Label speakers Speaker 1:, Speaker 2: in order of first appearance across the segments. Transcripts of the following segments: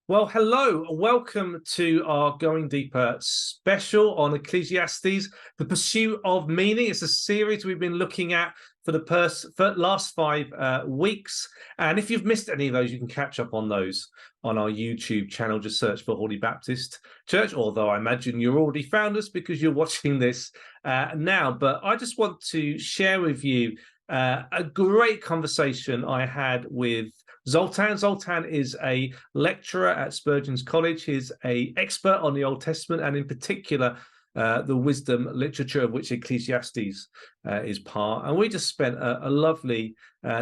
Speaker 1: Well, hello, welcome to our Going Deeper special on Ecclesiastes, the pursuit of meaning. It's a series we've been looking at for the last 5 weeks. And if you've missed any of those, you can catch up on those on our YouTube channel. Just search for Holy Baptist Church, although I imagine you're already found us because you're watching this now. But I just want to share with you a great conversation I had with Zoltan. Zoltan is a lecturer at Spurgeon's College. He's an expert on the Old Testament and in particular the wisdom literature of which Ecclesiastes is part. And we just spent a lovely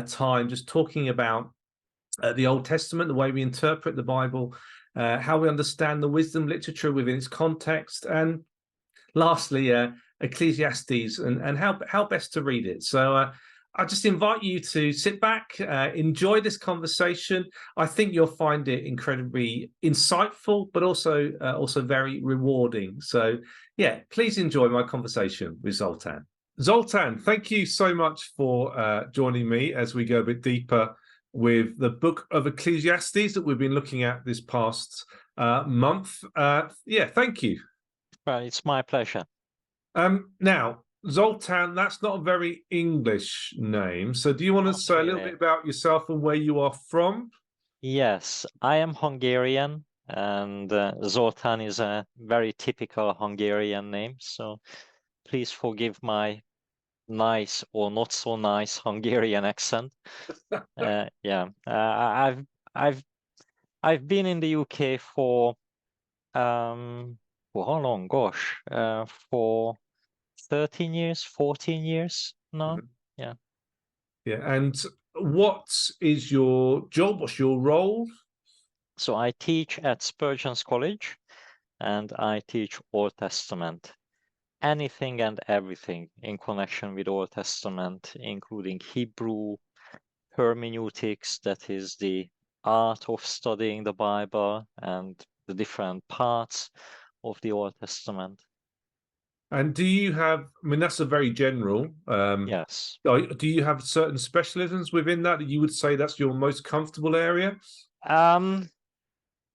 Speaker 1: time just talking about the Old Testament, the way we interpret the Bible, how we understand the wisdom literature within its context, and lastly, Ecclesiastes and how best to read it. So I just invite you to sit back, enjoy this conversation. I think you'll find it incredibly insightful, but also very rewarding. So, yeah, please enjoy my conversation with Zoltan. Zoltan, thank you so much for joining me as we go a bit deeper with the book of Ecclesiastes that we've been looking at this past month. Thank you.
Speaker 2: Well, it's my pleasure.
Speaker 1: Now, Zoltan, that's not a very English name. So do you want to say a little bit about yourself and where you are from?
Speaker 2: Yes, I am Hungarian, and Zoltan is a very typical Hungarian name. So please forgive my nice or not so nice Hungarian accent. I've been in the UK for how long? Gosh, for 13 years, 14 years now. Yeah.
Speaker 1: Yeah. And what is your job? What's your role?
Speaker 2: So I teach at Spurgeon's College, and I teach Old Testament. Anything and everything in connection with Old Testament, including Hebrew, hermeneutics, that is the art of studying the Bible and the different parts of the Old Testament.
Speaker 1: And do you have, I mean, that's a very general.
Speaker 2: Yes.
Speaker 1: Do you have certain specialisms within that you would say that's your most comfortable area?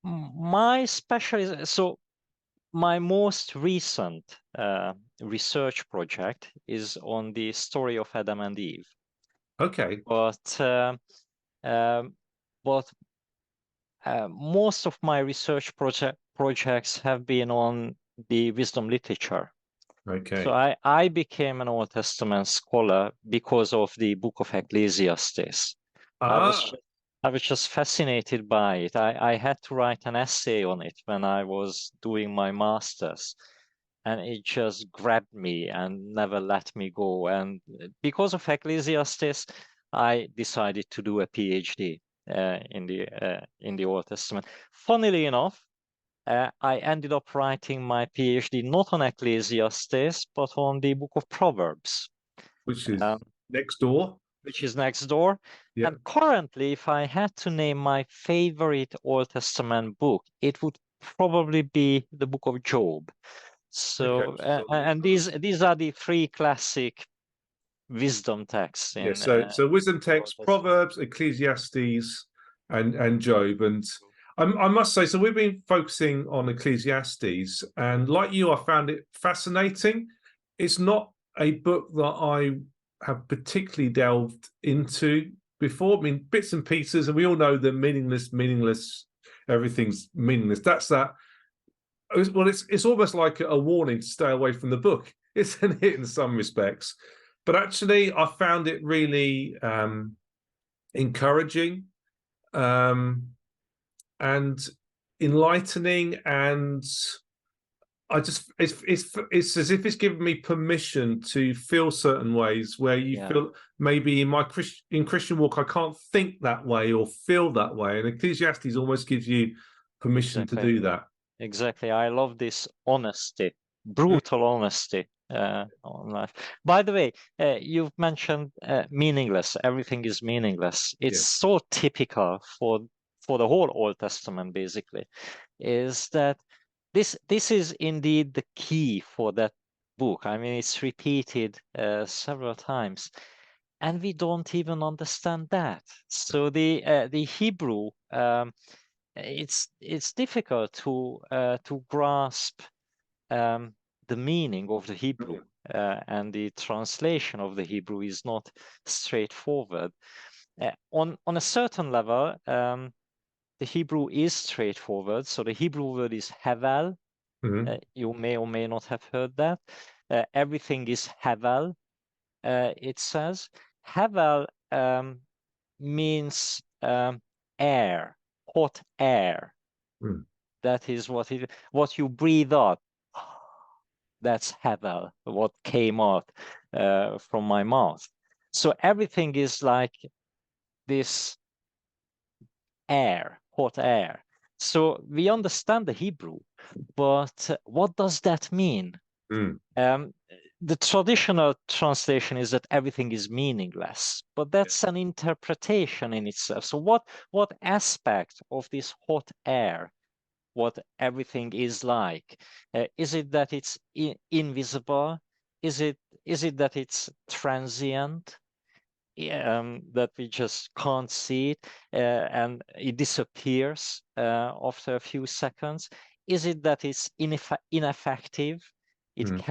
Speaker 2: My specialism, so my most recent research project is on the story of Adam and Eve.
Speaker 1: Okay.
Speaker 2: But most of my research projects have been on the wisdom literature.
Speaker 1: Okay.
Speaker 2: So I became an Old Testament scholar because of the book of Ecclesiastes. I was just fascinated by it. I had to write an essay on it when I was doing my master's, and it just grabbed me and never let me go. And because of Ecclesiastes, I decided to do a PhD in the Old Testament. Funnily enough, I ended up writing my PhD not on Ecclesiastes, but on the book of Proverbs,
Speaker 1: which is next door.
Speaker 2: Yeah. And currently, if I had to name my favorite Old Testament book, it would probably be the book of Job. So, and these are the three classic wisdom texts.
Speaker 1: So wisdom texts, Proverbs, Ecclesiastes, and Job. And I must say, so we've been focusing on Ecclesiastes, and like you, I found it fascinating. It's not a book that I have particularly delved into before. I mean, bits and pieces, and we all know the meaningless, everything's meaningless. That's that. Well, it's almost like a warning to stay away from the book, isn't it, in some respects? But actually, I found it really encouraging and enlightening, and it's as if it's given me permission to feel certain ways where you feel maybe in Christian walk I can't think that way or feel that way, and Ecclesiastes almost gives you permission to do that.
Speaker 2: Exactly. I love this honesty, brutal honesty on life. By the way, you've mentioned meaningless. Everything is meaningless. It's so typical for the whole Old Testament, basically, is that this is indeed the key for that book. I mean, it's repeated several times, and we don't even understand that. So the Hebrew it's difficult to grasp the meaning of the Hebrew, and the translation of the Hebrew is not straightforward. On a certain level, the Hebrew is straightforward. So the Hebrew word is hevel. You may or may not have heard that. Everything is hevel. It says hevel means air, hot air. That is what you breathe out. That's hevel, what came out from my mouth. So everything is like this air, hot air. So we understand the Hebrew, but what does that mean? The traditional translation is that everything is meaningless, but that's an interpretation in itself. So what aspect of this hot air, what everything is like? Is it that it's invisible? Is it that it's transient? That we just can't see it, and it disappears after a few seconds? Is it that it's ineffective? It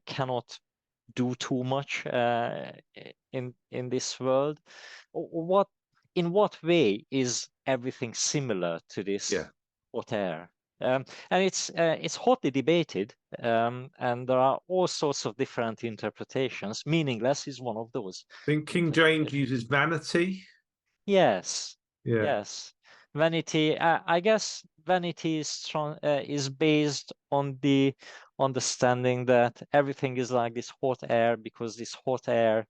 Speaker 2: cannot do too much in this world? In what way is everything similar to this hot air? And it's hotly debated, and there are all sorts of different interpretations. Meaningless is one of those.
Speaker 1: I think King James uses vanity.
Speaker 2: Yes. Yes. Vanity. I guess vanity is based on the understanding that everything is like this hot air because this hot air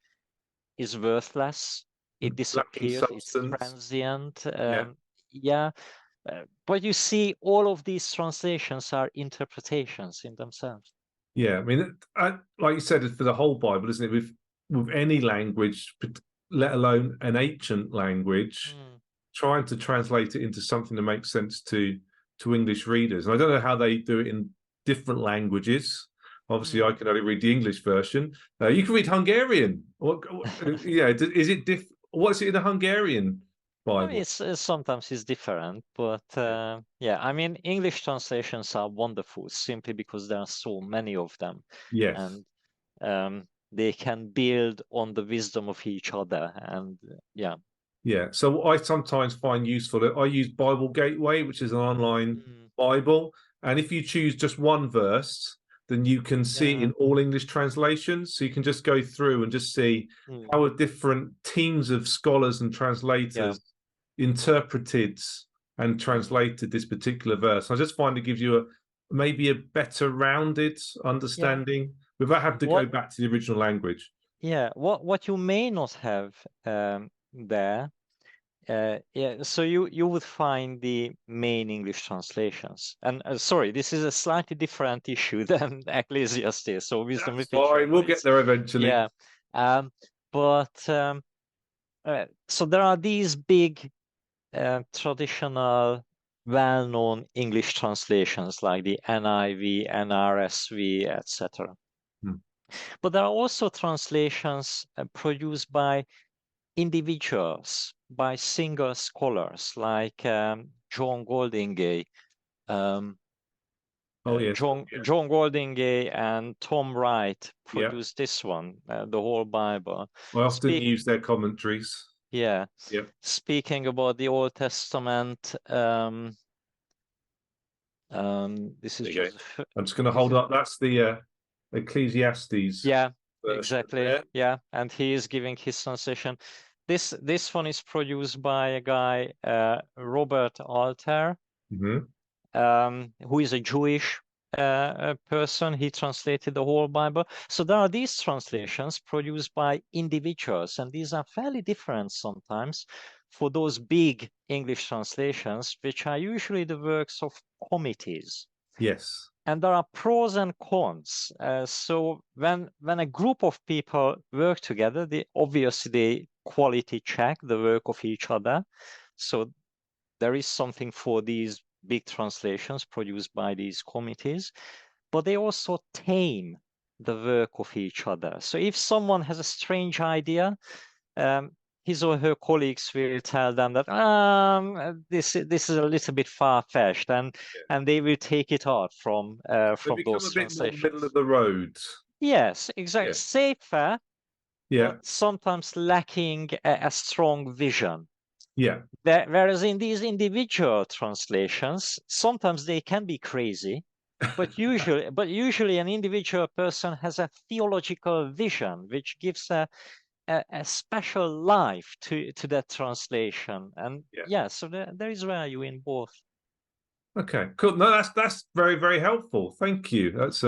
Speaker 2: is worthless. It disappears. It's transient. But you see, all of these translations are interpretations in themselves.
Speaker 1: Yeah, I mean, like you said, for the whole Bible, isn't it? With any language, let alone an ancient language, trying to translate it into something that makes sense to English readers. And I don't know how they do it in different languages. Obviously, I can only read the English version. You can read Hungarian. Is it what's it in a Hungarian Bible?
Speaker 2: I mean, sometimes it's different, but I mean, English translations are wonderful simply because there are so many of them.
Speaker 1: Yes.
Speaker 2: And they can build on the wisdom of each other. And
Speaker 1: so I sometimes find useful that I use Bible Gateway, which is an online Bible, and if you choose just one verse, then you can see it in all English translations. So you can just go through and just see how different teams of scholars and translators interpreted and translated this particular verse. I just find it gives you maybe a better rounded understanding without having to go back to the original language.
Speaker 2: What you may not have there, so you would find the main English translations. And sorry, this is a slightly different issue than Ecclesiastes. So wisdom
Speaker 1: That's fine. We'll get there eventually.
Speaker 2: So there are these big traditional, well-known English translations like the NIV, NRSV, etc. But there are also translations produced by individuals, by single scholars like John Goldingay. John Goldingay and Tom Wright produced this one, the whole Bible.
Speaker 1: I often use their commentaries.
Speaker 2: Speaking about the Old Testament, this is just
Speaker 1: I'm just going to hold up. That's the Ecclesiastes.
Speaker 2: Exactly. And he is giving his translation. This one is produced by a guy, Robert Alter, who is a Jewish person. He translated the whole Bible. So there are these translations produced by individuals, and these are fairly different sometimes for those big English translations, which are usually the works of committees.
Speaker 1: Yes.
Speaker 2: And there are pros and cons. So when a group of people work together, they obviously quality check the work of each other. So there is something for these big translations produced by these committees, but they also tame the work of each other. So if someone has a strange idea, his or her colleagues will tell them that this is a little bit far-fetched, and they will take it out from
Speaker 1: They become
Speaker 2: those
Speaker 1: a bit more middle of
Speaker 2: translations.
Speaker 1: the road.
Speaker 2: Yes, exactly.
Speaker 1: Yeah.
Speaker 2: Safer,
Speaker 1: Yeah.
Speaker 2: but sometimes lacking a strong vision.
Speaker 1: Yeah.
Speaker 2: Whereas in these individual translations, sometimes they can be crazy, but usually an individual person has a theological vision which gives a special life to that translation. And
Speaker 1: Yeah.
Speaker 2: yeah, so there is value in both.
Speaker 1: Okay, cool. No, that's very, very helpful. Thank you. That's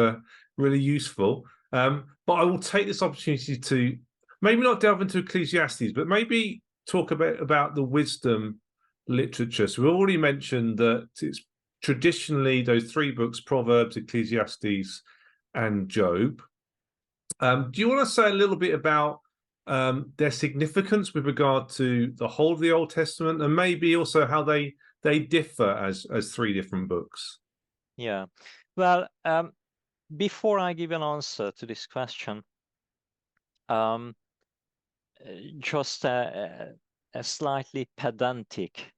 Speaker 1: really useful. But I will take this opportunity to maybe not delve into Ecclesiastes, but maybe talk a bit about the wisdom literature. So we already mentioned that it's traditionally those three books: Proverbs, Ecclesiastes, and Job. Do you want to say a little bit about their significance with regard to the whole of the Old Testament, and maybe also how they differ as three different books?
Speaker 2: Yeah. Well, before I give an answer to this question, um, just a slightly pedantic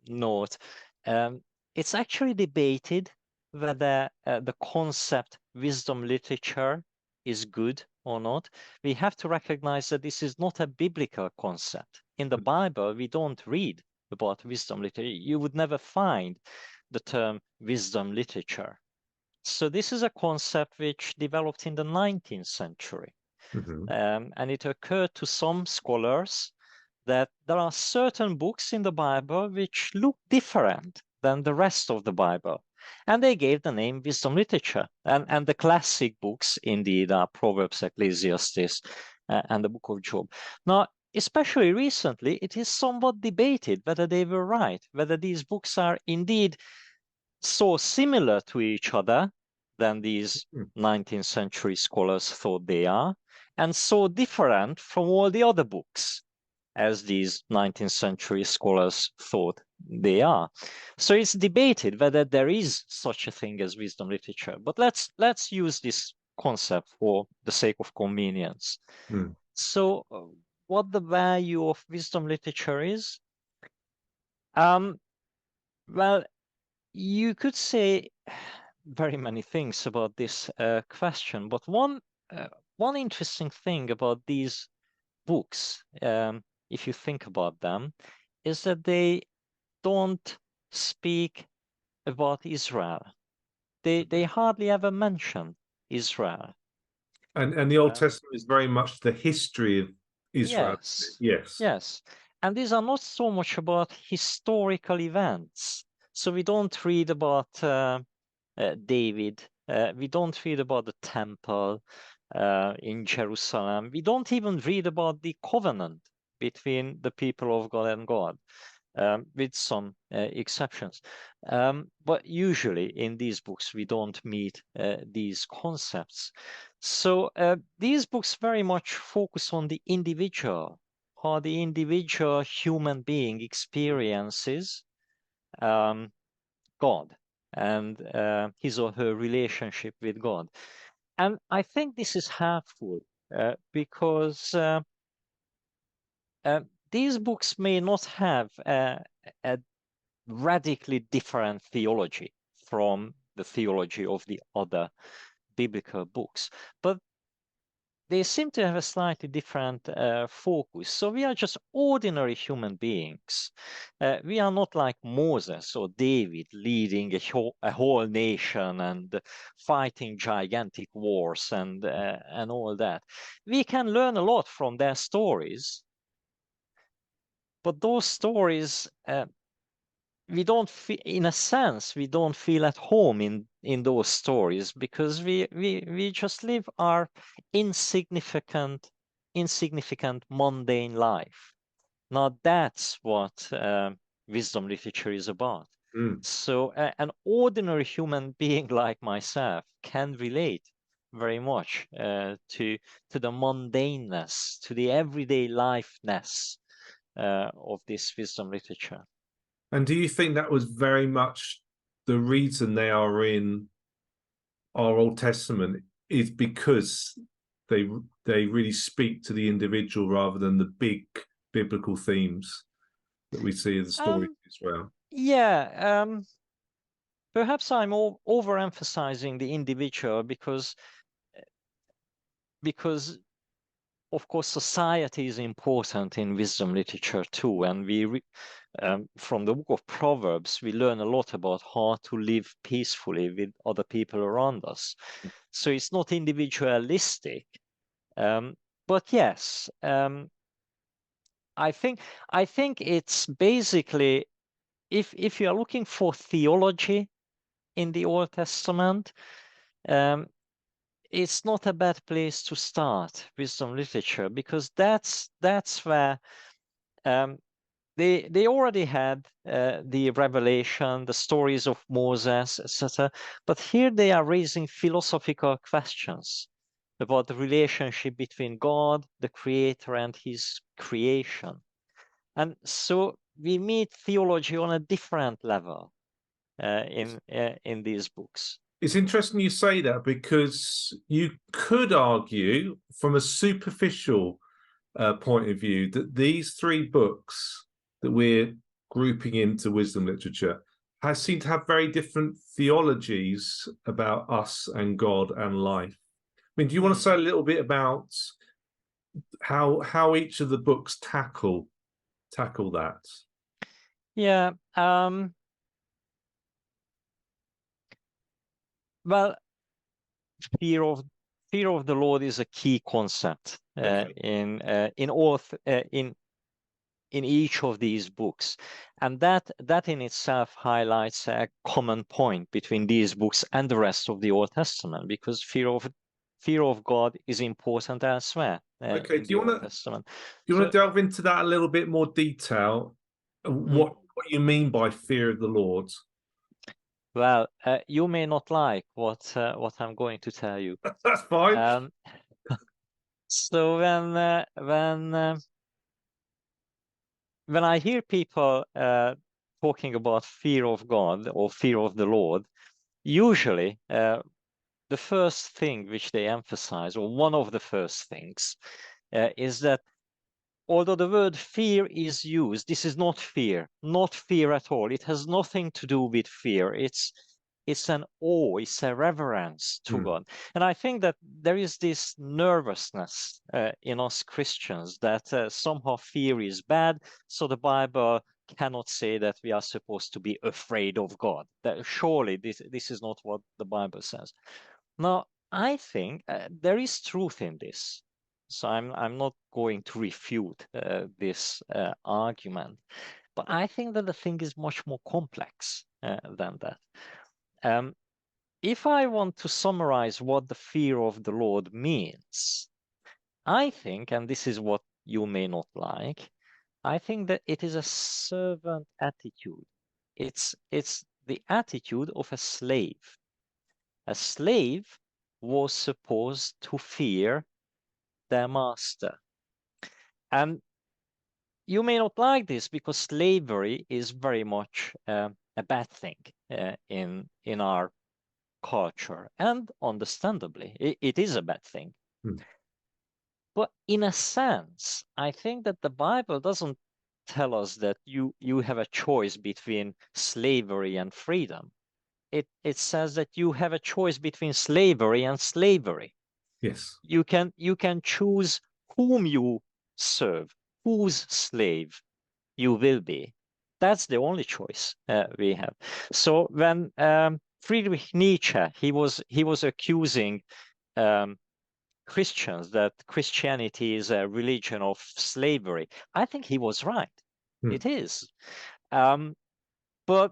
Speaker 2: note. It's actually debated whether the concept wisdom literature is good or not. We have to recognize that this is not a biblical concept. In the Bible, we don't read about wisdom literature. You would never find the term wisdom literature. So this is a concept which developed in the 19th century.
Speaker 1: Mm-hmm.
Speaker 2: And it occurred to some scholars that there are certain books in the Bible which look different than the rest of the Bible. And they gave the name wisdom literature. And the classic books indeed are Proverbs, Ecclesiastes, and the book of Job. Now, especially recently, it is somewhat debated whether they were right, whether these books are indeed so similar to each other than these 19th century scholars thought they are, and so different from all the other books as these 19th century scholars thought they are. So it's debated whether there is such a thing as wisdom literature. But let's use this concept for the sake of convenience.
Speaker 1: Mm.
Speaker 2: So what the value of wisdom literature is? Well, you could say very many things about this question, but one interesting thing about these books, if you think about them, is that they don't speak about Israel. They hardly ever mention Israel.
Speaker 1: And the Old
Speaker 2: Uh,
Speaker 1: Testament is very much the history of Israel.
Speaker 2: yes,
Speaker 1: Yes.
Speaker 2: yes, and these are not so much about historical events. So we don't read about David. We don't read about the temple in Jerusalem. We don't even read about the covenant between the people of God and God, with some exceptions. But usually in these books, we don't meet these concepts. So these books very much focus on the individual, how the individual human being experiences um, God and his or her relationship with God. And I think this is helpful because these books may not have a radically different theology from the theology of the other biblical books, but they seem to have a slightly different focus. So we are just ordinary human beings. We are not like Moses or David leading a whole nation and fighting gigantic wars and all that. We can learn a lot from their stories, but those stories we don't feel, in a sense, we don't feel at home in those stories because we just live our insignificant mundane life. Now that's what wisdom literature is about.
Speaker 1: Mm.
Speaker 2: So an ordinary human being like myself can relate very much to the mundaneness, to the everyday lifeness of this wisdom literature.
Speaker 1: And do you think that was very much the reason they are in our Old Testament is because they really speak to the individual rather than the big biblical themes that we see in the story as well?
Speaker 2: Yeah, perhaps I'm overemphasizing the individual because of course society is important in wisdom literature too, and from the book of Proverbs we learn a lot about how to live peacefully with other people around us. So it's not individualistic, but yes, I think it's basically, if you are looking for theology in the Old Testament, it's not a bad place to start wisdom literature, because that's where they already had the revelation, the stories of Moses, etc. But here they are raising philosophical questions about the relationship between God, the Creator, and His creation. And so we meet theology on a different level in these books.
Speaker 1: It's interesting you say that, because you could argue from a superficial point of view that these three books that we're grouping into wisdom literature seem to have very different theologies about us and God and life. I mean, do you want to say a little bit about how each of the books tackle that?
Speaker 2: Yeah. Well, fear of the Lord is a key concept in each of these books, and that in itself highlights a common point between these books and the rest of the Old Testament, because fear of God is important elsewhere in the Old Testament.
Speaker 1: Do you want to delve into that a little bit more detail? What you mean by fear of the Lord?
Speaker 2: Well, you may not like what I'm going to tell you.
Speaker 1: That's fine.
Speaker 2: So when I hear people talking about fear of God or fear of the Lord, usually the first thing which they emphasize, or one of the first things, is that although the word fear is used, this is not fear at all. It has nothing to do with fear. It's an awe, it's a reverence to God. And I think that there is this nervousness in us Christians that somehow fear is bad, so the Bible cannot say that we are supposed to be afraid of God. That surely this is not what the Bible says. Now, I think there is truth in this. So I'm not going to refute this argument, but I think that the thing is much more complex than that. If I want to summarize what the fear of the Lord means, I think, and this is what you may not like, I think that it is a servant attitude. It's the attitude of a slave. A slave was supposed to fear their master. And you may not like this because slavery is very much a bad thing in our culture, and understandably, it is a bad thing. But in a sense, I think that the Bible doesn't tell us that you have a choice between slavery and freedom. It says that you have a choice between slavery and slavery.
Speaker 1: Yes.
Speaker 2: You can choose whom you serve, whose slave you will be. That's the only choice we have. So when Friedrich Nietzsche, he was accusing Christians that Christianity is a religion of slavery. I think he was right. It is. But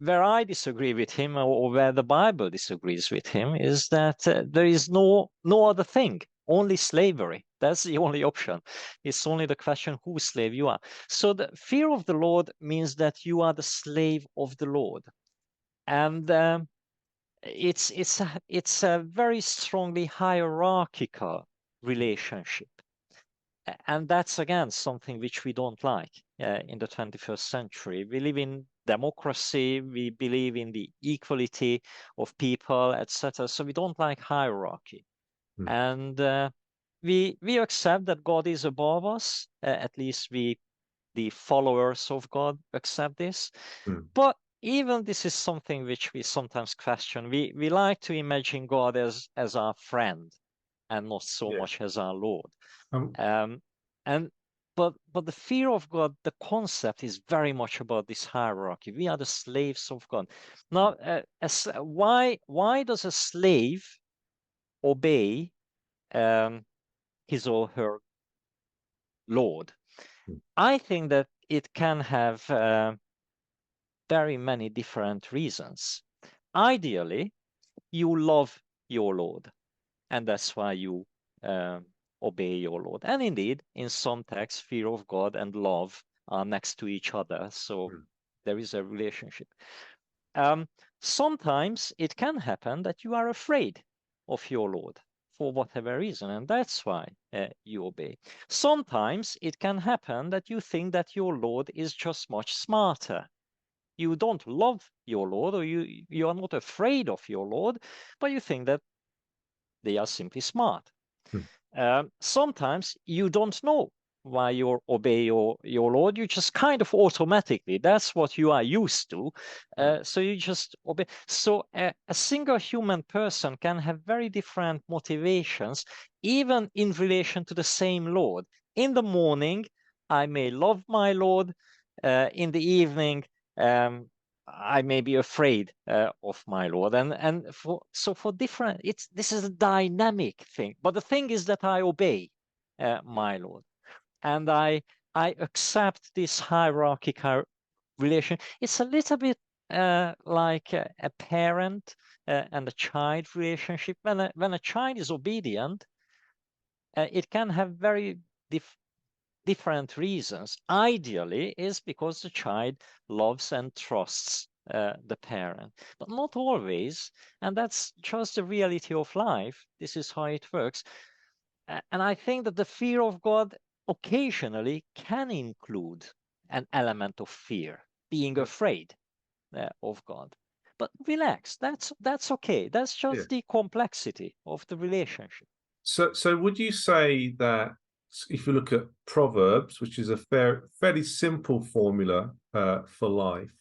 Speaker 2: where I disagree with him, or where the Bible disagrees with him, is that there is no other thing, only slavery. That's the only option. It's only the question whose slave you are. So the fear of the Lord means that you are the slave of the Lord. And it's a very strongly hierarchical relationship. And that's, again, something which we don't like in the 21st century. We live in democracy, we believe in the equality of people, etc. So we don't like hierarchy. And we accept that God is above us. At least we, the followers of God, accept this. But even this is something which we sometimes question. We like to imagine God as our friend and not so much as our Lord. And but the fear of God, the concept is very much about this hierarchy. We are the slaves of God. Now, why does a slave obey his or her Lord? I think that it can have very many different reasons. Ideally, you love your Lord, and that's why you obey your Lord. And indeed, in some texts, fear of God and love are next to each other, so there is a relationship. Sometimes it can happen that you are afraid of your Lord for whatever reason, and that's why you obey. Sometimes it can happen that you think that your Lord is just much smarter. You don't love your Lord, or you are not afraid of your Lord, but you think that they are simply smart. Sometimes you don't know why you obey your Lord. You just kind of automatically, that's what you are used to. So you just obey. So a single human person can have very different motivations, even in relation to the same Lord. In the morning, I may love my Lord. In the evening, I may be afraid of my Lord, and for different, this is a dynamic thing. But the thing is that I obey my Lord, and I accept this hierarchical relation. It's a little bit like a parent and a child relationship. When a child is obedient, it can have very different reasons. Ideally, is because the child loves and trusts the parent, but not always. And that's just the reality of life. This is how it works. And I think that the fear of God occasionally can include an element of fear, being afraid of God. But relax, that's okay. That's just the complexity of the relationship.
Speaker 1: So would you say that if you look at Proverbs, which is a fairly simple formula for life,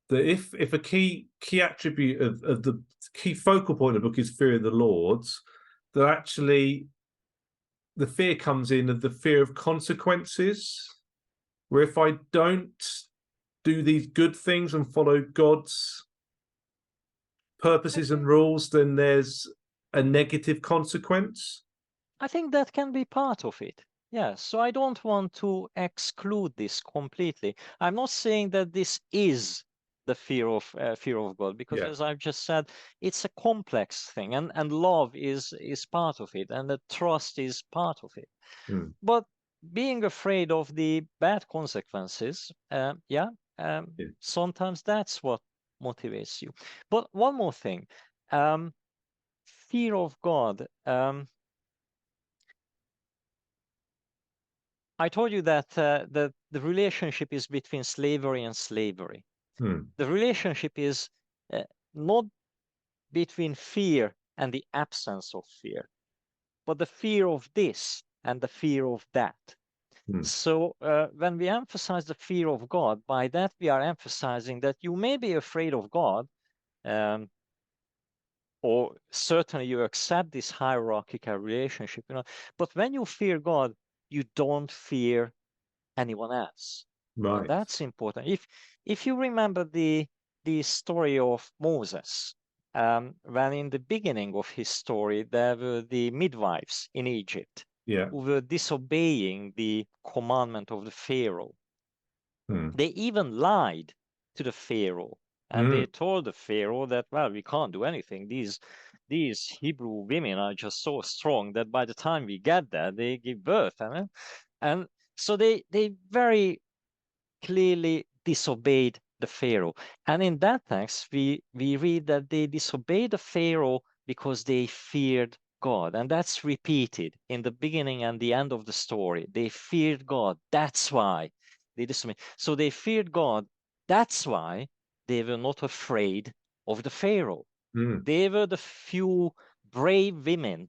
Speaker 1: that if a key attribute of the key focal point of the book is fear of the Lord's, that actually the fear comes in of the fear of consequences, where if I don't do these good things and follow God's purposes and rules, then there's a negative consequence.
Speaker 2: I think that can be part of it. Yes, so I don't want to exclude this completely. I'm not saying that this is the fear of God, because as I've just said, it's a complex thing, and love is part of it, and the trust is part of it. But being afraid of the bad consequences, sometimes that's what motivates you. But one more thing, fear of God. I told you that the relationship is between slavery and slavery. The relationship is not between fear and the absence of fear, but the fear of this and the fear of that. So when we emphasize the fear of God, by that we are emphasizing that you may be afraid of God, or certainly you accept this hierarchical relationship, but when you fear God, you don't fear anyone else.
Speaker 1: Right.
Speaker 2: And that's important. If you remember the story of Moses, when in the beginning of his story there were the midwives in Egypt who were disobeying the commandment of the Pharaoh. They even lied to the Pharaoh, and they told the Pharaoh that, well, we can't do anything. These Hebrew women are just so strong that by the time we get there, they give birth. And so they very clearly disobeyed the Pharaoh. And in that text, we read that they disobeyed the Pharaoh because they feared God. And that's repeated in the beginning and the end of the story. They feared God. That's why they disobeyed. So they feared God. That's why they were not afraid of the Pharaoh. They were the few brave women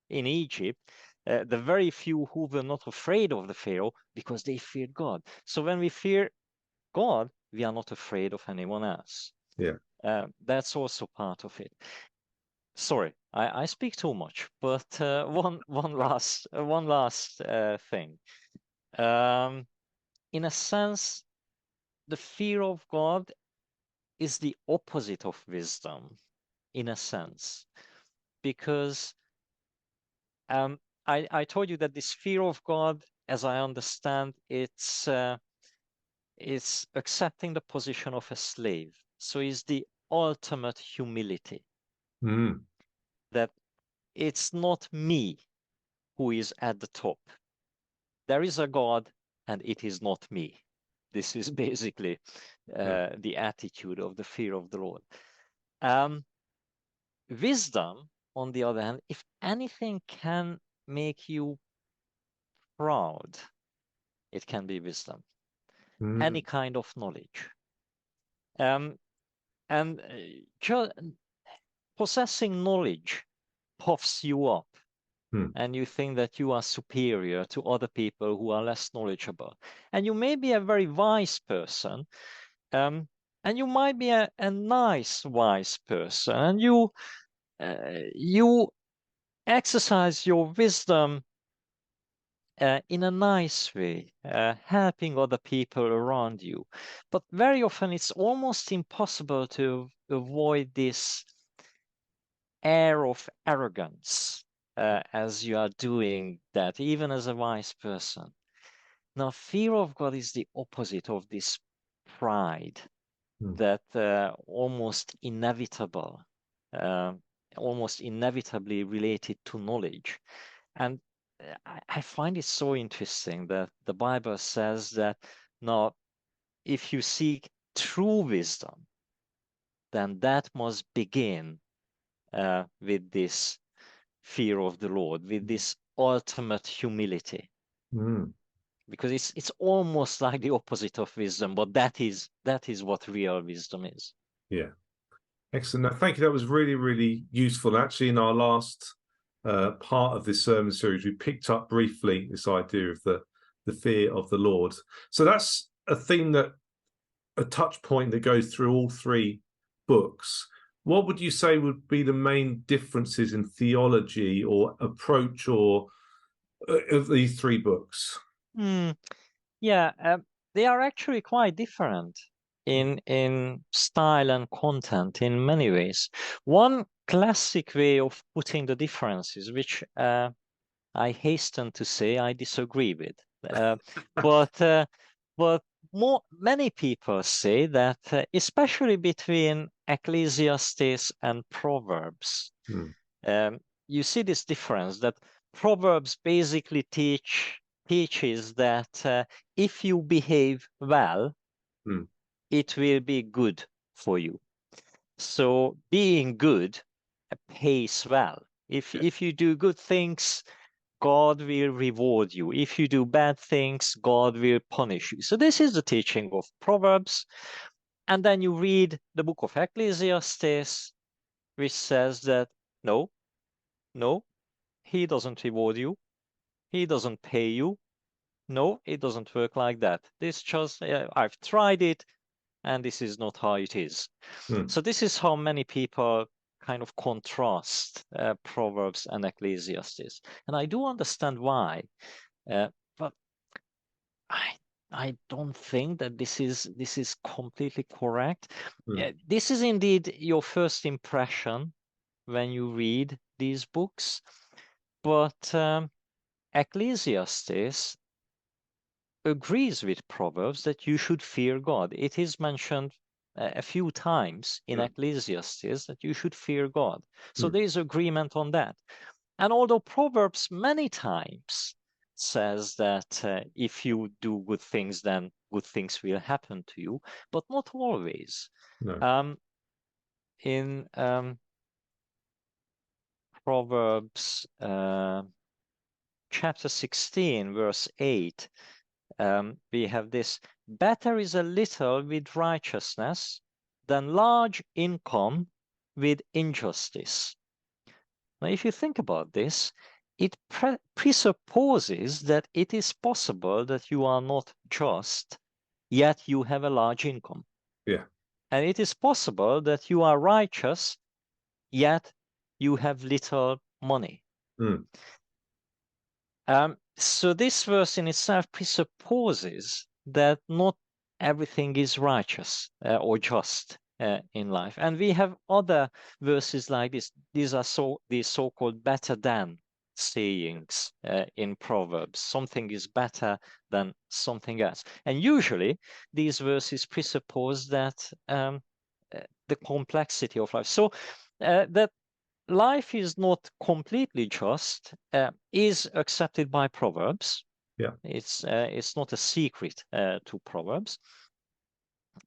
Speaker 2: in Egypt the very few who were not afraid of the Pharaoh because they feared God. So when we fear God, we are not afraid of anyone else.
Speaker 1: Yeah.
Speaker 2: That's also part of it. Sorry, I speak too much, but one last thing. In a sense, the fear of God is the opposite of wisdom, in a sense, because I told you that this fear of God, as I understand, it's accepting the position of a slave. So it's the ultimate humility. That it's not me who is at the top. There is a God, and it is not me. This is basically the attitude of the fear of the Lord. Wisdom, on the other hand, if anything can make you proud, it can be wisdom. Any kind of knowledge. And possessing knowledge puffs you up. And you think that you are superior to other people who are less knowledgeable. And you may be a very wise person, and you might be a nice wise person, and you exercise your wisdom in a nice way, helping other people around you. But very often it's almost impossible to avoid this air of arrogance as you are doing that, even as a wise person. Now, fear of God is the opposite of this pride that almost inevitably related to knowledge. And I find it so interesting that the Bible says that now, if you seek true wisdom, then that must begin with this fear of the Lord, with this ultimate humility. Because it's almost like the opposite of wisdom, but that is what real wisdom is.
Speaker 1: Yeah. Excellent. Now, thank you. That was really, really useful. Actually, in our last part of this sermon series, we picked up briefly this idea of the fear of the Lord. So that's a theme, a touch point that goes through all three books. What would you say would be the main differences in theology or approach or of these three books?
Speaker 2: Yeah, they are actually quite different in style and content in many ways. One classic way of putting the differences, which I hasten to say I disagree with, but many people say that, especially between Ecclesiastes and Proverbs, you see this difference that Proverbs basically teaches that if you behave well, it will be good for you. So being good pays well. If you do good things, God will reward you. If you do bad things, God will punish you. So this is the teaching of Proverbs. And then you read the book of Ecclesiastes, which says that no, he doesn't reward you. He doesn't pay you. No, it doesn't work like that. This just, I've tried it, and this is not how it is. So this is how many people kind of contrast Proverbs and Ecclesiastes. And I do understand why, but I don't think that this is completely correct. This is indeed your first impression when you read these books, but Ecclesiastes agrees with Proverbs that you should fear God. It is mentioned a few times in Ecclesiastes that you should fear God. So there is agreement on that. And although Proverbs many times says that if you do good things, then good things will happen to you, but not always.
Speaker 1: No.
Speaker 2: In Proverbs chapter 16, verse 8, we have this: better is a little with righteousness than large income with injustice. Now, if you think about this, it presupposes that it is possible that you are not just, yet you have a large income.
Speaker 1: Yeah.
Speaker 2: And it is possible that you are righteous, yet you have little money.
Speaker 1: Mm.
Speaker 2: So this verse in itself presupposes that not everything is righteous or just in life. And we have other verses like this. These are these so-called better than sayings in Proverbs. Something is better than something else. And usually these verses presuppose that the complexity of life. So that life is not completely just is accepted by Proverbs.
Speaker 1: Yeah.
Speaker 2: It's not a secret to Proverbs.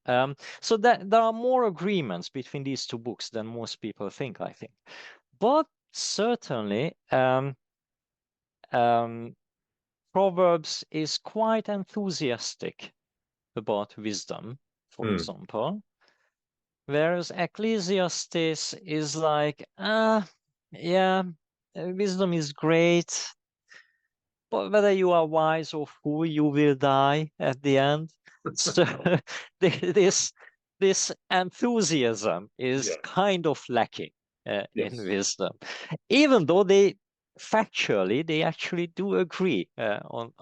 Speaker 2: So that there are more agreements between these two books than most people think, I think. But certainly, Proverbs is quite enthusiastic about wisdom, for
Speaker 1: Mm.
Speaker 2: example, whereas Ecclesiastes is like, yeah, wisdom is great, but whether you are wise or fool, you will die at the end. So this this enthusiasm is
Speaker 1: Yeah.
Speaker 2: kind of lacking in
Speaker 1: Yes.
Speaker 2: wisdom, even though they factually they actually do agree on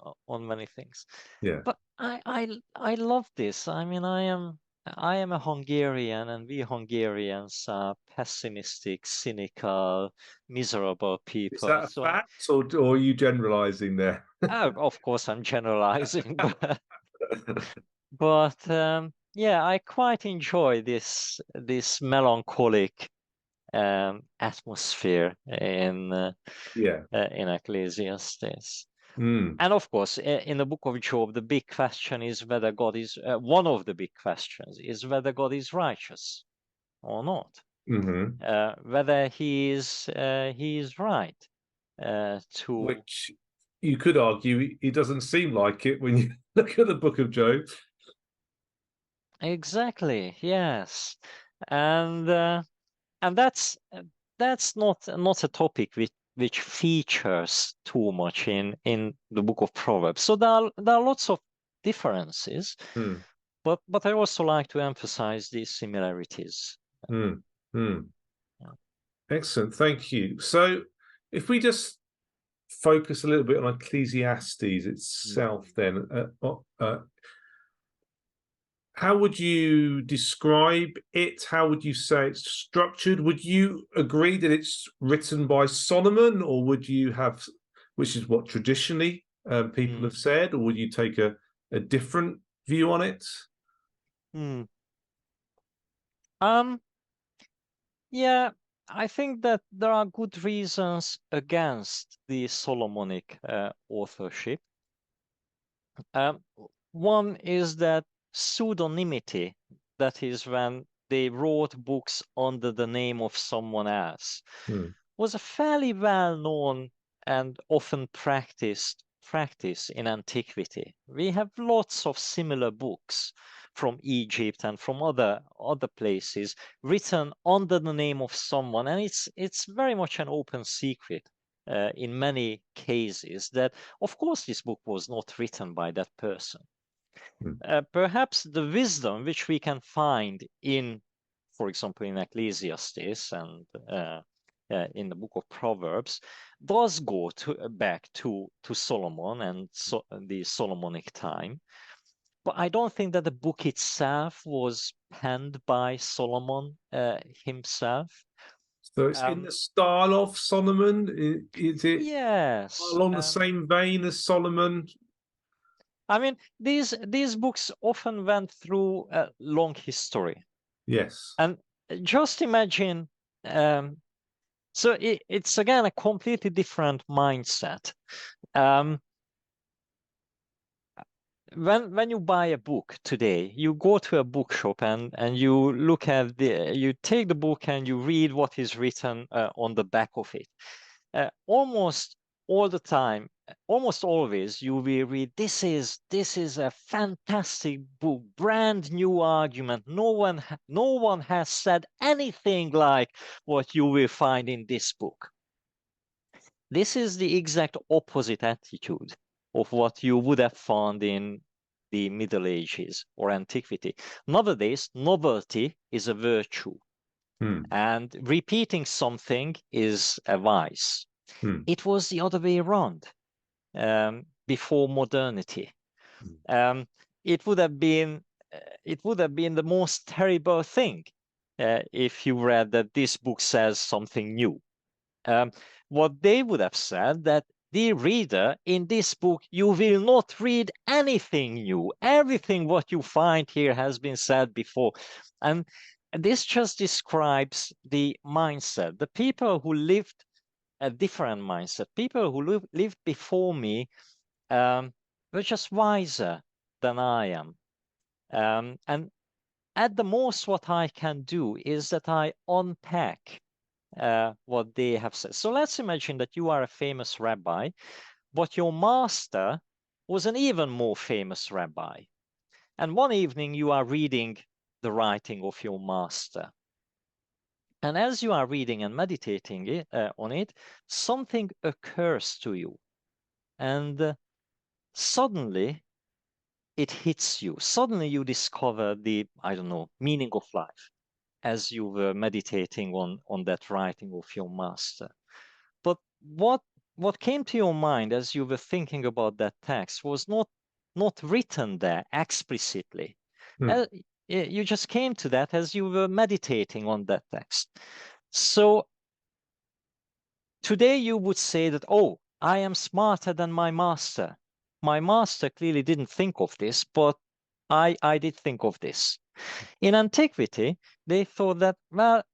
Speaker 2: many things.
Speaker 1: Yeah.
Speaker 2: But I love this. I mean, I am a Hungarian, and we Hungarians are pessimistic, cynical, miserable
Speaker 1: Is
Speaker 2: people.
Speaker 1: that a fact, or are you generalizing there?
Speaker 2: Of course, I'm generalizing, but yeah, I quite enjoy this melancholic atmosphere
Speaker 1: Yeah.
Speaker 2: in Ecclesiastes.
Speaker 1: Mm.
Speaker 2: And of course, in the book of Job, the big question is whether God is one of the big questions is whether God is righteous or not,
Speaker 1: Hmm.
Speaker 2: whether he is right to.
Speaker 1: Which you could argue it doesn't seem like it when you look at the Book of Job.
Speaker 2: Exactly, yes. And that's not a topic which features too much in the book of Proverbs. So there are lots of differences,
Speaker 1: Mm.
Speaker 2: but I also like to emphasize these similarities.
Speaker 1: Mm. Mm.
Speaker 2: Yeah.
Speaker 1: Excellent. Thank you. So if we just focus a little bit on Ecclesiastes
Speaker 2: Mm.
Speaker 1: itself, then how would you describe it? How would you say it's structured? Would you agree that it's written by Solomon, or would you have, which is what traditionally people
Speaker 2: Mm.
Speaker 1: have said, or would you take a different view on it?
Speaker 2: Mm. Um, yeah, I think that there are good reasons against the Solomonic authorship. Um, One is that pseudonymity, that is, when they wrote books under the name of someone else,
Speaker 1: Hmm.
Speaker 2: was a fairly well-known and often practiced practice in antiquity. We have lots of similar books from Egypt and from other places written under the name of someone, and it's very much an open secret in many cases that, of course, this book was not written by that person.
Speaker 1: Hmm.
Speaker 2: Perhaps the wisdom which we can find in, for example, in Ecclesiastes and in the book of Proverbs, does go back to Solomon and the Solomonic time. But I don't think that the book itself was penned by Solomon himself.
Speaker 1: So it's in
Speaker 2: Um,
Speaker 1: the style of Solomon. Is it
Speaker 2: yes.
Speaker 1: along the same vein as Solomon?
Speaker 2: I mean, these books often went through a long history,
Speaker 1: Yes.
Speaker 2: and just imagine. So it's again a completely different mindset. Um, when you buy a book today, you go to a bookshop and you look at you take the book and you read what is written on the back of it. Almost all the time, almost always, you will read, this is a fantastic book, brand new argument. No one has said anything like what you will find in this book. This is the exact opposite attitude of what you would have found in the Middle Ages or Antiquity. Nowadays, novelty is a virtue, and repeating something is a vice. It was the other way around before modernity. It would have been the most terrible thing if you read that this book says something new. What they would have said that, dear reader, in this book you will not read anything new. Everything what you find here has been said before. And this just describes the mindset. The people who lived a different mindset, people who lived before me, were just wiser than I am. And at the most, what I can do is that I unpack what they have said. So let's imagine that you are a famous rabbi, but your master was an even more famous rabbi. And one evening you are reading the writing of your master. And as you are reading and meditating on it, something occurs to you. And suddenly it hits you. Suddenly you discover the, I don't know, meaning of life as you were meditating on that writing of your master. But what came to your mind as you were thinking about that text was not written there explicitly. You just came to that as you were meditating on that text. So today you would say that, oh, I am smarter than my master. My master clearly didn't think of this, but I did think of this. In antiquity, they thought that, well,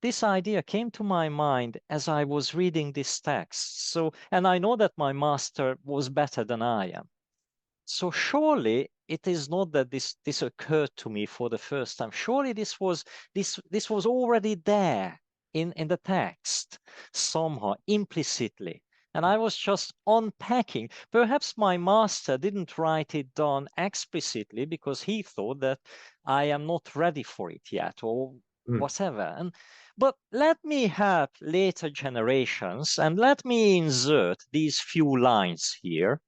Speaker 2: this idea came to my mind as I was reading this text. So, and I know that my master was better than I am. So surely it is not that this occurred to me for the first time. Surely this was already there in the text somehow implicitly. And I was just unpacking. Perhaps my master didn't write it down explicitly because he thought that I am not ready for it yet or whatever. But let me help later generations and let me insert these few lines here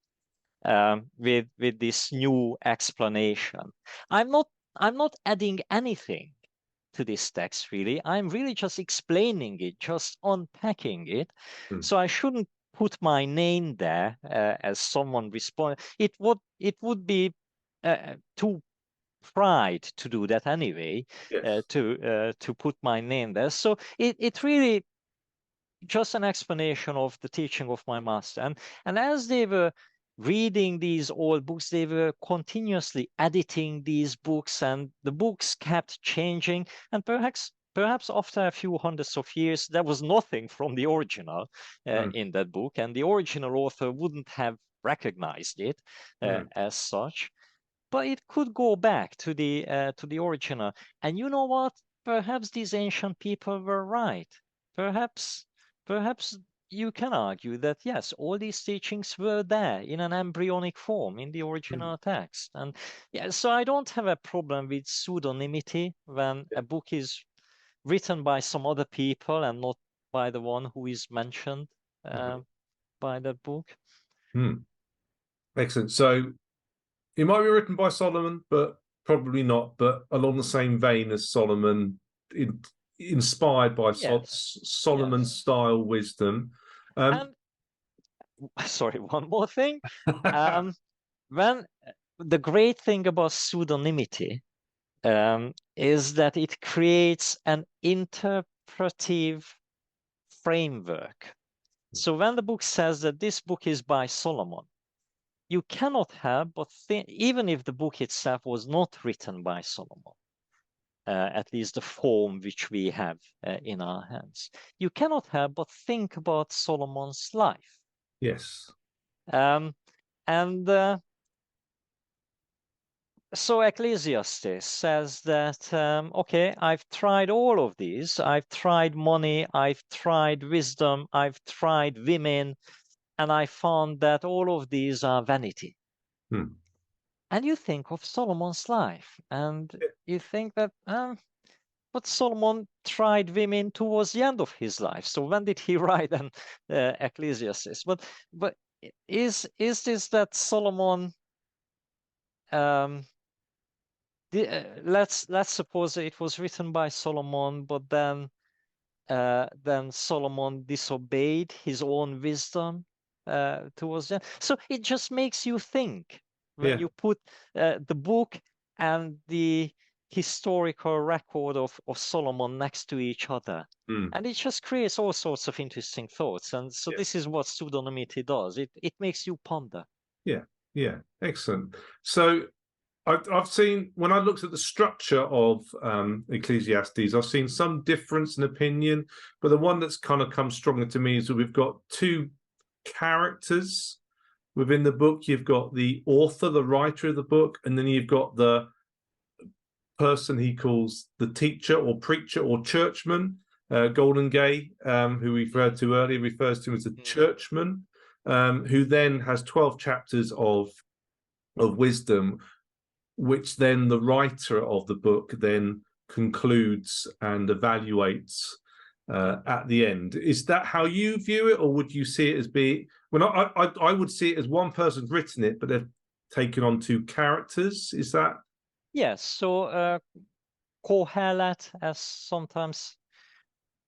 Speaker 2: with this new explanation. I'm not adding anything to this text really. I'm really just explaining it, just unpacking it. So I shouldn't put my name there as someone respond. It would be too pride to do that anyway.
Speaker 1: Yes.
Speaker 2: To put my name there. So it really just an explanation of the teaching of my master. And as they were reading these old books, they were continuously editing these books, and the books kept changing. And perhaps after a few hundreds of years, there was nothing from the original in that book, and the original author wouldn't have recognized it as such. But it could go back to the original. And you know what? Perhaps these ancient people were right. Perhaps Perhaps you can argue that yes, all these teachings were there in an embryonic form in the original text. And yeah, so I don't have a problem with pseudonymity when a book is written by some other people and not by the one who is mentioned by that book.
Speaker 1: Excellent. So it might be written by Solomon, but probably not. But along the same vein as Solomon, inspired by Solomon's
Speaker 2: Yes.
Speaker 1: style wisdom.
Speaker 2: And sorry, one more thing. When the great thing about pseudonymity is that it creates an interpretive framework. So when the book says that this book is by Solomon, you cannot have but think, even if the book itself was not written by Solomon, at least the form which we have in our hands, you cannot have but think about Solomon's life.
Speaker 1: Yes.
Speaker 2: And so Ecclesiastes says that, okay, I've tried all of these. I've tried money, I've tried wisdom, I've tried women, and I found that all of these are vanity. And you think of Solomon's life, and you think that but Solomon tried women towards the end of his life. So when did he write an Ecclesiastes? But is this that Solomon? Let's suppose that it was written by Solomon, but then Solomon disobeyed his own wisdom towards them. So it just makes you think when you put the book and the historical record of Solomon next to each other. And it just creates all sorts of interesting thoughts. And so this is what pseudonymity does. It makes you ponder.
Speaker 1: Yeah, excellent. So I've seen, when I looked at the structure of Ecclesiastes, I've seen some difference in opinion, but the one that's kind of come stronger to me is that we've got two characters within the book. You've got the author, the writer of the book, and then you've got the person he calls the teacher or preacher or churchman. Golden Gay, who we referred to earlier, refers to him as a churchman, who then has 12 chapters of wisdom, which then the writer of the book then concludes and evaluates at the end. Is that how you view it, or would you see it as being, when I would see it as one person's written it, but they've taken on two characters? Is that?
Speaker 2: Yes. So Kohelet, as sometimes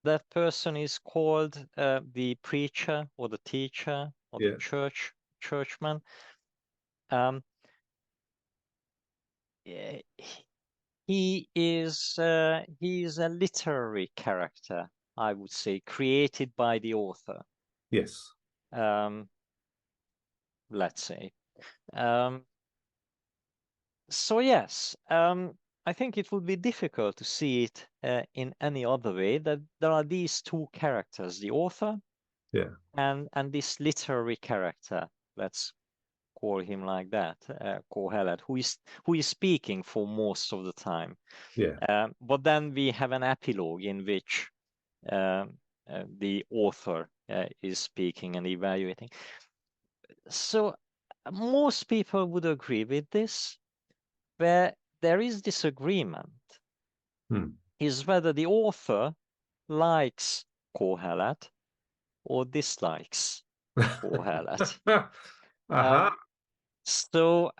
Speaker 2: that person is called, the preacher or the teacher or the churchman. He is a literary character, I would say, created by the author.
Speaker 1: Yes.
Speaker 2: Let's say. So yes, I think it would be difficult to see it in any other way, that there are these two characters, the author and this literary character. Let's call him like that, Kohelet, who is speaking for most of the time. But then we have an epilogue in which the author is speaking and evaluating. So most people would agree with this. Where there is disagreement is whether the author likes Kohelet or dislikes Kohelet. So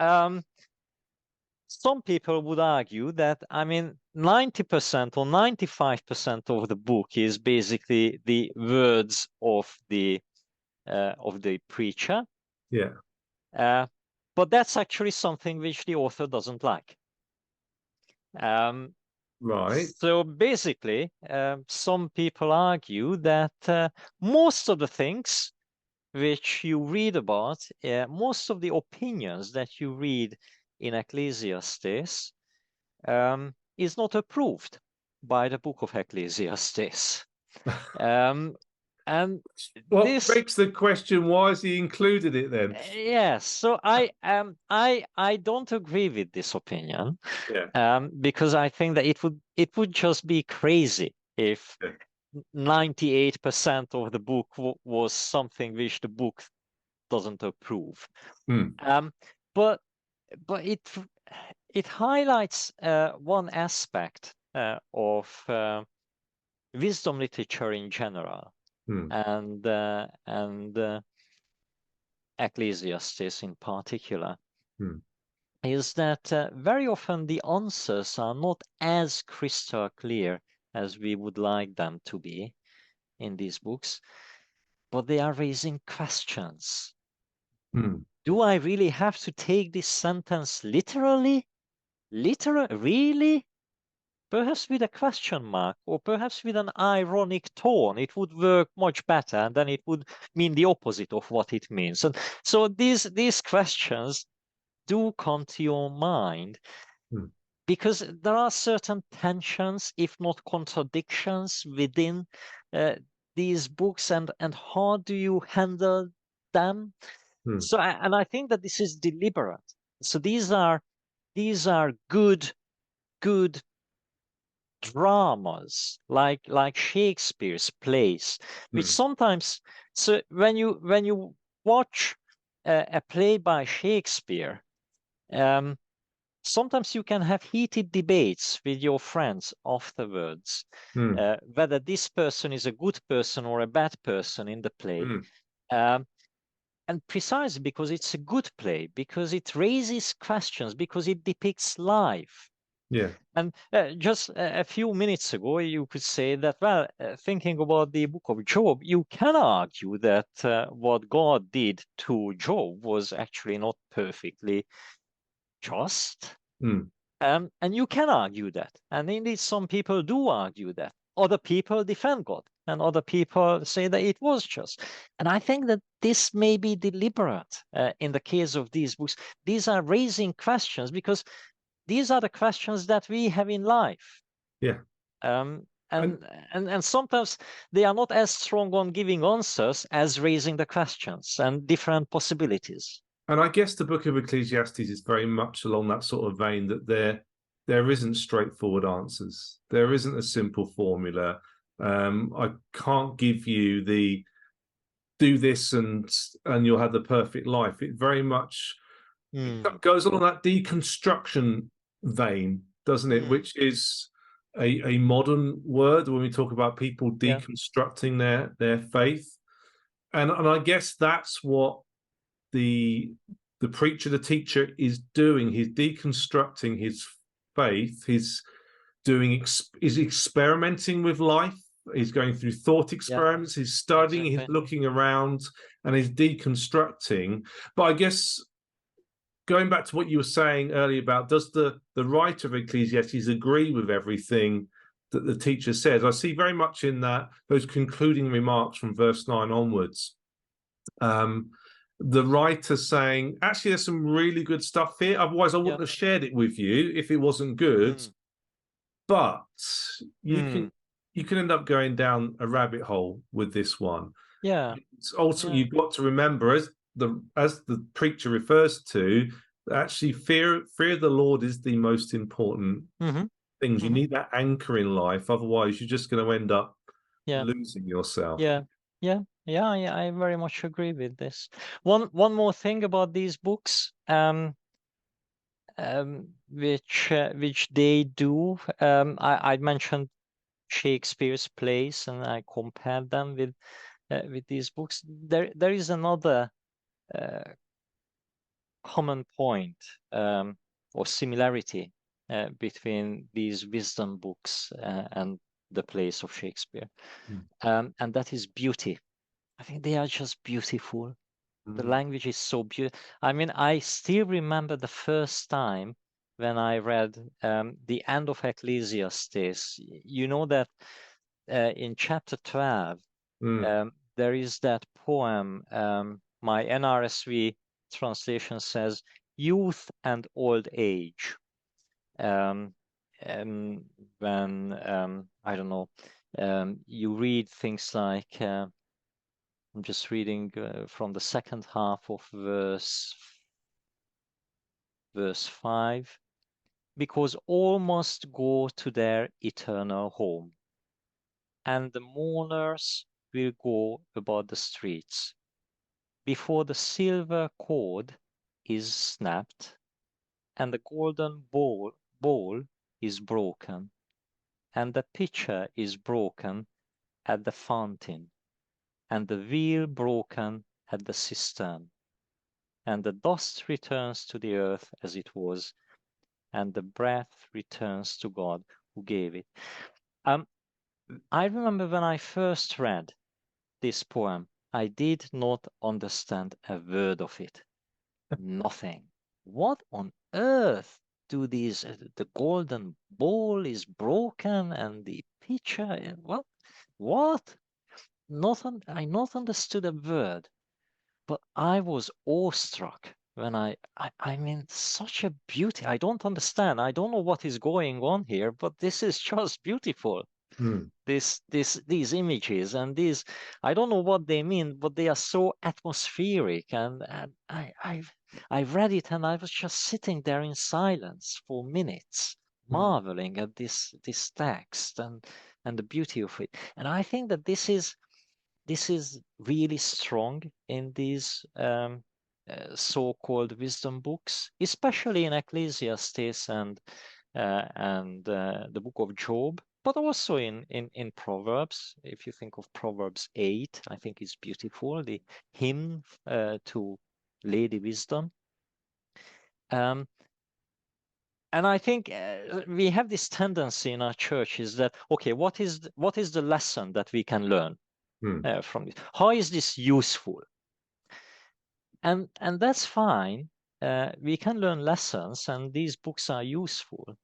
Speaker 2: some people would argue that, 90% or 95% of the book is basically the words of the preacher. But that's actually something which the author doesn't like.
Speaker 1: Right.
Speaker 2: So basically, some people argue that most of the things which you read about, most of the opinions that you read in Ecclesiastes is not approved by the book of Ecclesiastes. And
Speaker 1: what makes the question, why has he included it then?
Speaker 2: Yes, so I don't agree with this opinion. Because I think that it would just be crazy if 98% of the book was something which the book doesn't approve. But it highlights one aspect of wisdom literature in general, and Ecclesiastes in particular, is that very often the answers are not as crystal clear as we would like them to be in these books, but they are raising questions. Do I really have to take this sentence literally? Really? Perhaps with a question mark, or perhaps with an ironic tone, it would work much better, and then it would mean the opposite of what it means. And so these questions do come to your mind, because there are certain tensions, if not contradictions, within these books, and how do you handle them? So, and I think that this is deliberate. So these are good dramas, like Shakespeare's plays, which sometimes, so when you watch a play by Shakespeare, sometimes you can have heated debates with your friends afterwards, whether this person is a good person or a bad person in the play. And precisely because it's a good play, because it raises questions, because it depicts life.
Speaker 1: Yeah.
Speaker 2: And just a few minutes ago, you could say that, well, thinking about the book of Job, you can argue that what God did to Job was actually not perfectly just. And you can argue that. And indeed, some people do argue that. Other people defend God, and other people say that it was just. And I think that this may be deliberate in the case of these books. These are raising questions because these are the questions that we have in life.
Speaker 1: Yeah.
Speaker 2: And sometimes they are not as strong on giving answers as raising the questions and different possibilities.
Speaker 1: And I guess the book of Ecclesiastes is very much along that sort of vein, that there isn't straightforward answers. There isn't a simple formula. I can't give you the do this and you'll have the perfect life. It very much goes along that deconstruction vein, doesn't it? Which is a modern word when we talk about people deconstructing their faith. And I guess that's what the preacher, the teacher is doing. He's deconstructing his faith. He's experimenting with life. He's going through thought experiments. He's studying. He's looking around, and he's deconstructing. But I guess going back to what you were saying earlier about, does the writer of Ecclesiastes agree with everything that the teacher says? I see very much in that those concluding remarks from verse 9 onwards. The writer saying, actually, there's some really good stuff here. Otherwise, I wouldn't have shared it with you if it wasn't good. But you can end up going down a rabbit hole with this one.
Speaker 2: Yeah.
Speaker 1: It's also, you've got to remember, as the preacher refers to, actually fear of the Lord is the most important things. You need that anchor in life. Otherwise, you're just going to end up losing yourself.
Speaker 2: I very much agree with this. One more thing about these books, which they do. I mentioned Shakespeare's plays, and I compared them with these books. There is another common point or similarity between these wisdom books and the plays of Shakespeare, and that is beauty. I think they are just beautiful. The language is so beautiful. I mean, I still remember the first time when I read the end of Ecclesiastes. You know that in chapter 12, there is that poem. My NRSV translation says, "Youth and old age." When I don't know, you read things like. I'm just reading from the second half of verse 5. Because all must go to their eternal home, and the mourners will go about the streets. Before the silver cord is snapped, and the golden bowl is broken, and the pitcher is broken at the fountain, and the wheel broken at the cistern, and the dust returns to the earth as it was, and the breath returns to God who gave it. I remember when I first read this poem, I did not understand a word of it. Nothing. What on earth do these? The golden bowl is broken, and the pitcher. What? I not understood a word, but I was awestruck when I mean, such a beauty. I don't understand. I don't know what is going on here, but this is just beautiful. These images and these, I don't know what they mean, but they are so atmospheric. And I read it, and I was just sitting there in silence for minutes, marveling at this text and the beauty of it. And I think that this is really strong in these so-called wisdom books, especially in Ecclesiastes and the book of Job, but also in Proverbs. If you think of Proverbs 8, I think it's beautiful, the hymn to Lady Wisdom. And I think we have this tendency in our church is that, okay, what is the lesson that we can learn from this? How is this useful? And that's fine. We can learn lessons, and these books are useful.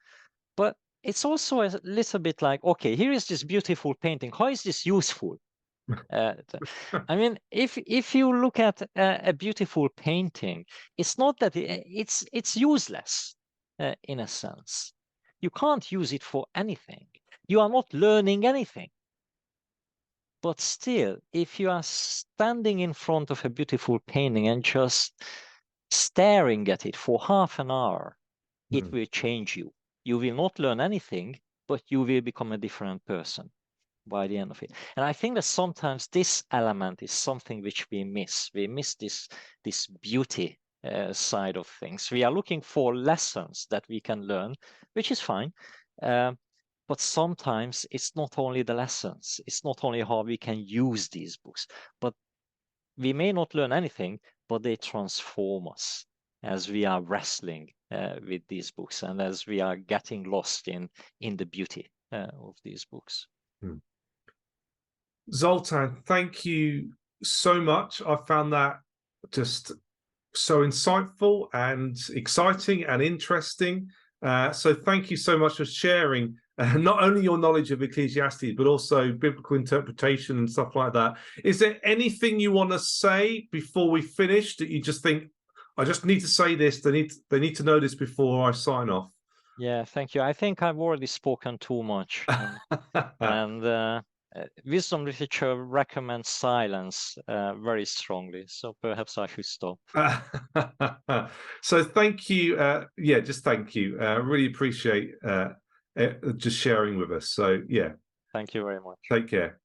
Speaker 2: But it's also a little bit like, okay, here is this beautiful painting. How is this useful? I mean, if you look at a beautiful painting, it's not that it's useless in a sense. You can't use it for anything. You are not learning anything. But still, if you are standing in front of a beautiful painting and just staring at it for half an hour, it will change you. You will not learn anything, but you will become a different person by the end of it. And I think that sometimes this element is something which we miss. We miss this beauty side of things. We are looking for lessons that we can learn, which is fine. But sometimes it's not only the lessons, it's not only how we can use these books, but we may not learn anything, but they transform us as we are wrestling with these books and as we are getting lost in the beauty of these books.
Speaker 1: Zoltan, thank you so much. I found that just so insightful and exciting and interesting. So thank you so much for sharing not only your knowledge of Ecclesiastes, but also biblical interpretation and stuff like that. Is there anything you want to say before we finish that you just think, I just need to say this, they need to know this before I sign off?
Speaker 2: Yeah, thank you. I think I've already spoken too much. And wisdom literature recommends silence very strongly. So perhaps I should stop.
Speaker 1: So thank you. Just thank you. Really appreciate just sharing with us. So yeah.
Speaker 2: Thank you very much.
Speaker 1: Take care.